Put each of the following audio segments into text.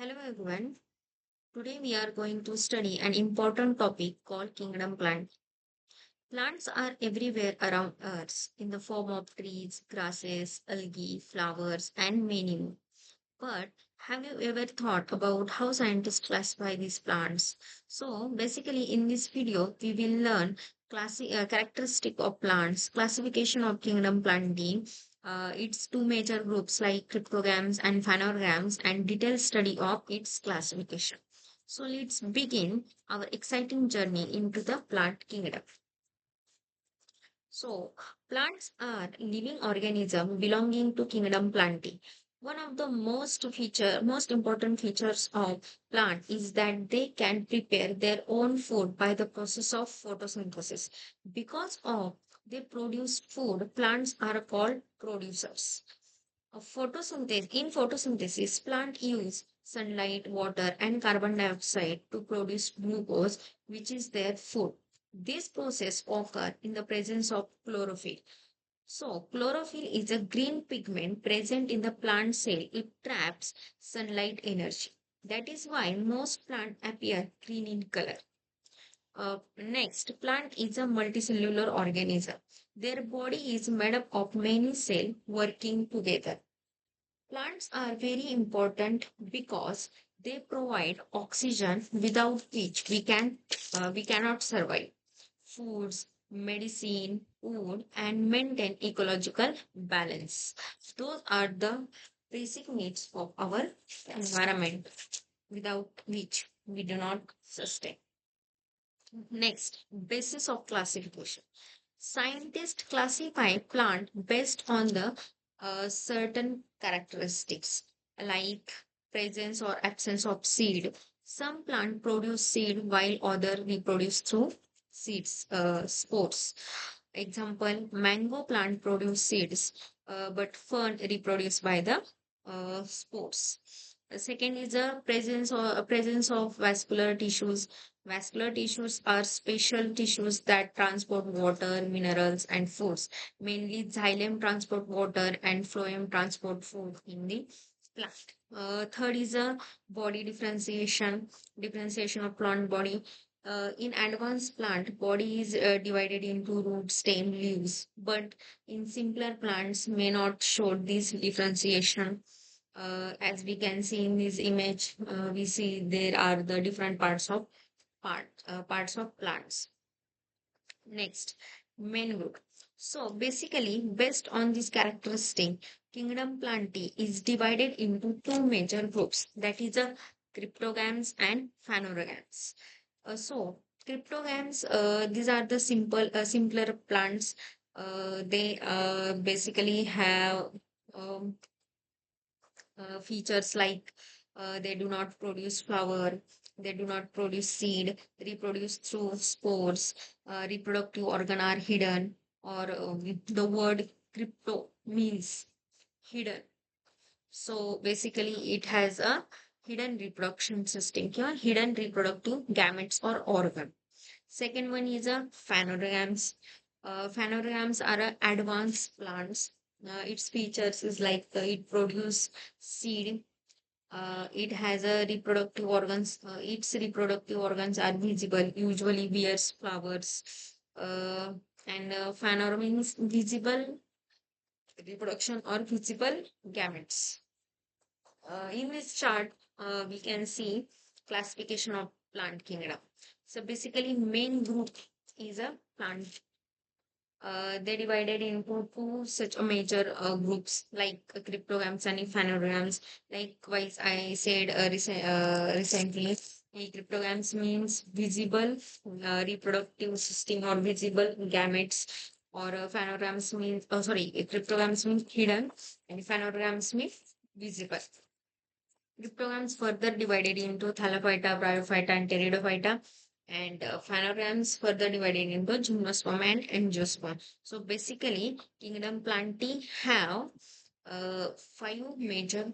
Hello everyone. Today we are going to study an important topic called kingdom plant. Plants are everywhere around us in the form of trees, grasses, algae, flowers, and many more. But have you ever thought about how scientists classify these plants? So basically in this video we will learn characteristic of plants, classification of kingdom plantae, its two major groups like cryptogams and phanerogams, and detailed study of its classification. So let's begin our exciting journey into the plant kingdom. So, plants are living organisms belonging to kingdom Plantae. One of the most important features of plant is that they can prepare their own food by the process of photosynthesis. Because of they produce food, plants are called producers. In photosynthesis, plants use sunlight, water, and carbon dioxide to produce glucose, which is their food. This process occurs in the presence of chlorophyll. So, chlorophyll is a green pigment present in the plant cell. It traps sunlight energy. That is why most plants appear green in color. Next, plant is a multicellular organism. Their body is made up of many cells working together. Plants are very important because they provide oxygen without which we cannot survive. Foods, medicine, wood, and maintain ecological balance. Those are the basic needs of our environment, without which we do not sustain. Next, basis of classification. Scientists classify plant based on the certain characteristics like presence or absence of seed. Some plant produce seed while other reproduce through seeds, spores. Example, mango plant produce seeds, but fern reproduce by the spores. The second is a presence of vascular tissues. Vascular tissues are special tissues that transport water, minerals, and foods. Mainly xylem transport water and phloem transport food in the plant. Third is a body differentiation of plant body. In advanced plant, body is divided into root, stem, leaves, but in simpler plants may not show this differentiation. As we can see in this image, we see there are the different parts of plants. Next, main group. So basically, based on this characteristic, Kingdom Plantae is divided into two major groups, that is a cryptogams and phanerogams. Cryptogams, these are the simpler plants. They basically have um, features like they do not produce flower, they do not produce seed, they reproduce through spores, reproductive organ are hidden, or the word crypto means hidden. So basically, it has a hidden reproduction system here, hidden reproductive gametes or organ. Second one is a phanerogams. Phanerogams are advanced plants. Its features is like it produce seed. It has a reproductive organs. Its reproductive organs are visible. Usually bears flowers. And phaner means visible reproduction or visible gametes. In this chart, we can see classification of plant kingdom. So basically, main group is a plant. They divided into two such a major groups like cryptograms and phanerograms. Likewise, I said recently, cryptograms means visible reproductive system or visible gametes, or phanerograms means, oh sorry, cryptograms means hidden, and phanerograms means visible. Cryptograms further divided into Thallophyta, Bryophyta, and Pteridophyta, and Phanerogams further divided into Gymnosperm and Angiosperm. So basically, Kingdom Plantae have five major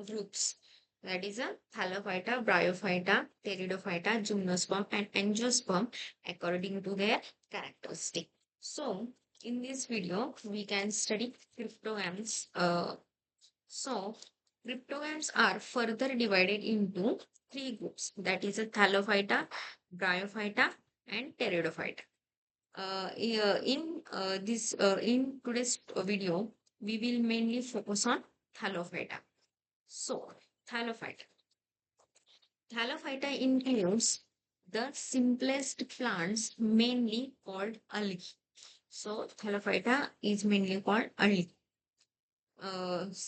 groups. That is a Thallophyta, Bryophyta, Pteridophyta, Gymnosperm, and Angiosperm according to their characteristic. So in this video, we can study cryptogams. So Cryptogams are further divided into three groups, that is a Thallophyta, Bryophyta, and Pteridophyta. In today's video, we will mainly focus on Thallophyta. So, Thallophyta. Thallophyta includes the simplest plants, mainly called algae. So, Thallophyta is mainly called algae.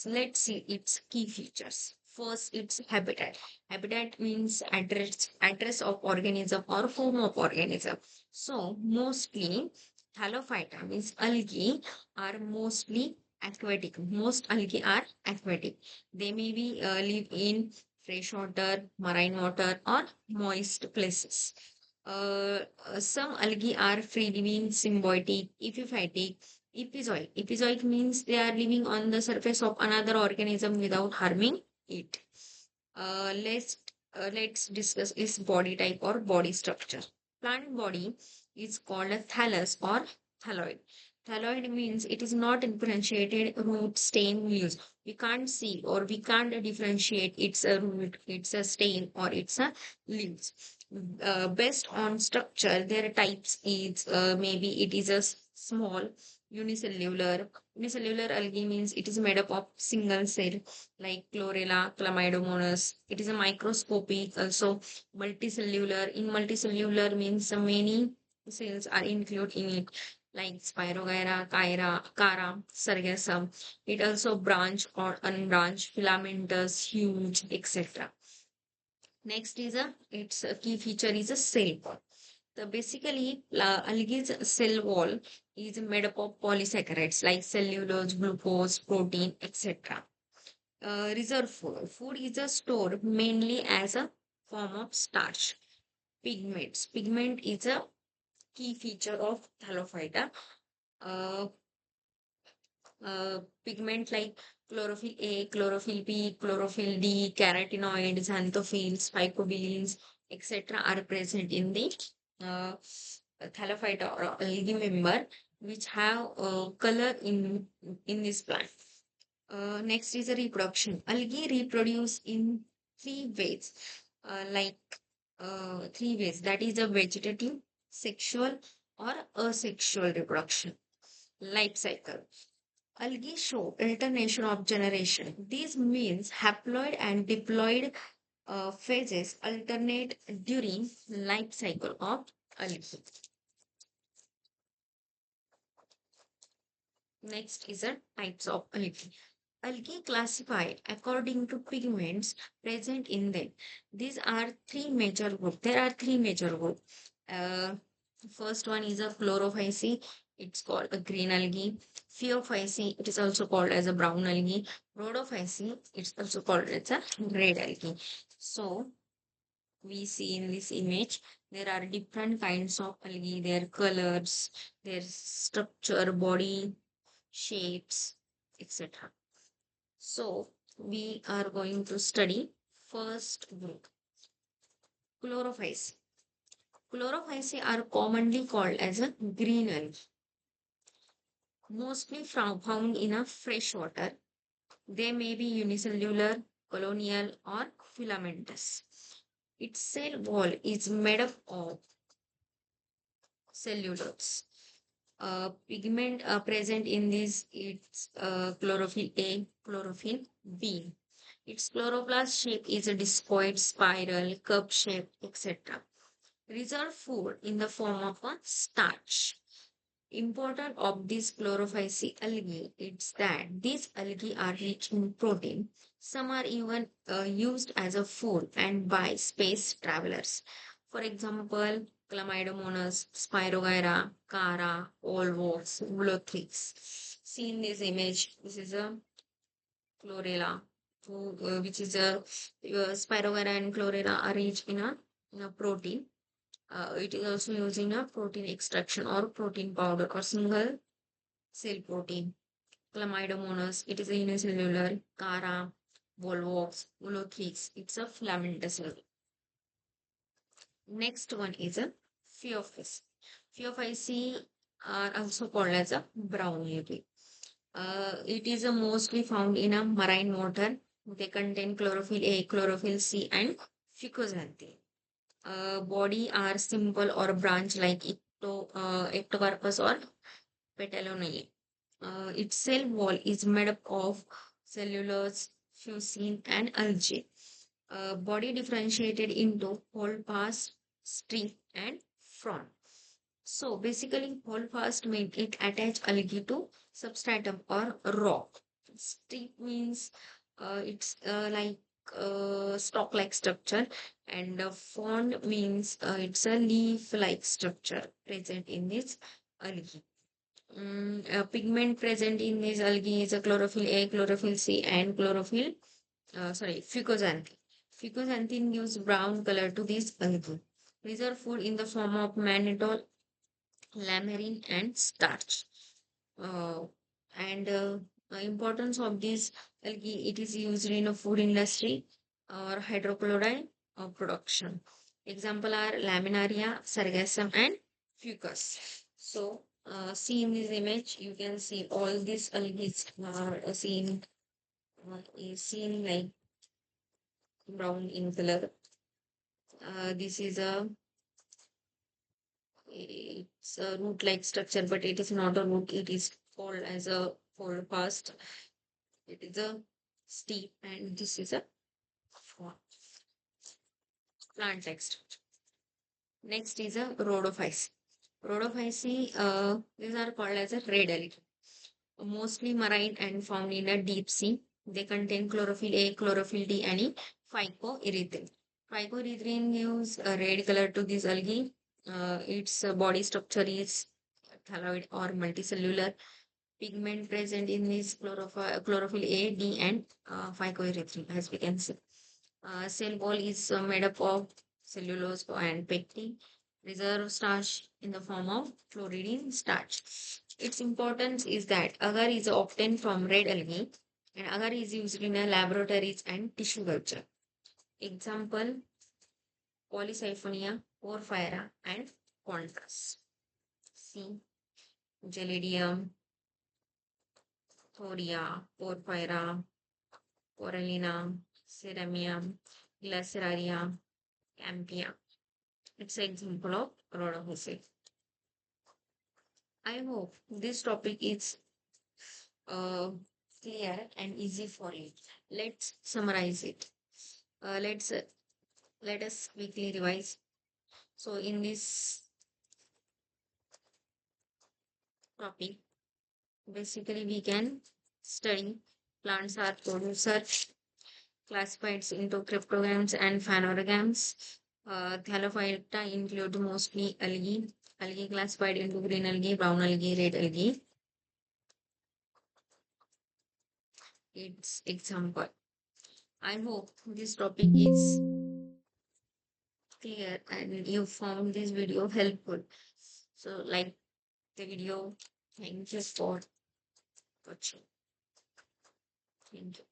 Let's see its key features. First, its habitat. Habitat means address of organism or home of organism. So, mostly Thallophyta means algae are mostly aquatic. Most algae are aquatic. They may be live in freshwater, marine water, or moist places. Some algae are free living, symbiotic, epiphytic, epizoic. Epizoic means they are living on the surface of another organism without harming it. Uh, let's let's discuss its body type or body structure. Plant body is called a thallus or thalloid. Thalloid means it is not differentiated root, stem, leaves. We can't see or we can't differentiate it's a root, it's a stem, or it's a leaves. Based on structure, their types is maybe it is a small unicellular. Unicellular algae means it is made up of single cell like chlorella, chlamydomonas. It is a microscopic, also multicellular. In multicellular means many cells are included in it, like Spirogyra, Cara, Sargassum. It also branch or unbranched, filamentous, huge, etc. Next is its key feature is a cell wall. The basically algae's cell wall is made up of polysaccharides like cellulose, glucose, protein, etc. Reserve food. Food is stored mainly as a form of starch. Pigments. Pigment is a key feature of Thallophyta. Uh, Pigment like chlorophyll A, chlorophyll B, chlorophyll D, carotenoids, xanthophylls, phycobilins, etc. are present in the uh, Thallophyta or algae member, which have color in this plant. Next is a reproduction. Algae reproduce in three ways, like three ways. That is a vegetative, sexual, or asexual reproduction. Life cycle. Algae show alternation of generation. This means haploid and diploid phases alternate during life cycle of algae. Next is a types of algae. Algae classified according to pigments present in them. These are three major groups. There are three major groups. Uh, First one is a chlorophyce. It's called a green algae. Phaeophyce, it is also called as a brown algae. Rhodophyce, it's also called as a red algae. So we see in this image, there are different kinds of algae, their colors, their structure, body, shapes, etc. So we are going to study first group, chlorophyce. Chlorophyce are commonly called as a green algae, mostly found in a fresh water. They may be unicellular, colonial, or filamentous. Its cell wall is made up of cellulose. Pigment present in this it's chlorophyll A, chlorophyll B. Its chloroplast shape is a discoid, spiral, cup shape, etc. Reserve food in the form of a starch. Important of this chlorophyce algae is that these algae are rich in protein. Some are even used as a food and by space travelers. For example, Chlamydomonas, Spirogyra, Cara, Olvox, Ulothrix. See in this image, this is a chlorella, which is a Spirogyra and chlorella are rich in a protein. It is also using a protein extraction or protein powder or single cell protein. Chlamydomonas, it is a unicellular. Cara, Volvox, Ulothrix, it's a filamentous cell. Next one is a Phaeophyce. Phaeophyce are also called as a brown algae. It is mostly found in a marine water, They contain chlorophyll A, chlorophyll C, and fucoxanthin. Body are simple or branch like ectocarpus or petalonium. Its cell wall is made up of cellulose, fusin, and algae. Body differentiated into holdfast, strip, and frond. So basically, holdfast means it attach algae to substratum or rock. Strip means it's like stalk-like structure, and frond means it's a leaf-like structure present in this algae. A pigment present in this algae is a chlorophyll A, chlorophyll C, and fucoxanthin. Fucoxanthin gives brown color to this algae. These are food in the form of mannitol, lamarin, and starch. Uh, and importance of this algae, it is used in a food industry or hydrochloride production. Example are laminaria, sargassum, and fucus. So, see in this image, you can see all these algae are is seen like brown in color. This is it's a root-like structure, but it is not a root. It is called as a holdfast. It is a steep, and this is a plant-like structure. Next is a rhodophyce. Rhodophyce, these are called as a red algae. Mostly marine and found in a deep sea. They contain chlorophyll A, chlorophyll D, and phycoerythrin. Phycoerythrin gives a red color to this algae. Its body structure is thalloid or multicellular. Pigment present in this chlorophyll A, D, and phycoerythrin, as we can see. Cell wall is made up of cellulose and pectin. Reserve starch in the form of fluorine starch. Its importance is that agar is obtained from red algae, and agar is used in laboratories and tissue culture. Example, Polysiphonia, porphyra, and contrast. See, Gelidium, Thoria, porphyra, corallina, ceramium, glaceraria, campia. It's an example of rhodophyte. I hope this topic is uh, clear and easy for you. Let's summarize it. Let's let us quickly revise. So in this topic, basically we can study plants are producer, classified into cryptogams and phanerogams. Thallophyta include mostly algae. Algae classified into green algae, brown algae, red algae. It's example. I hope this topic is clear and you found this video helpful. So like the video. Thank you for watching. Thank you.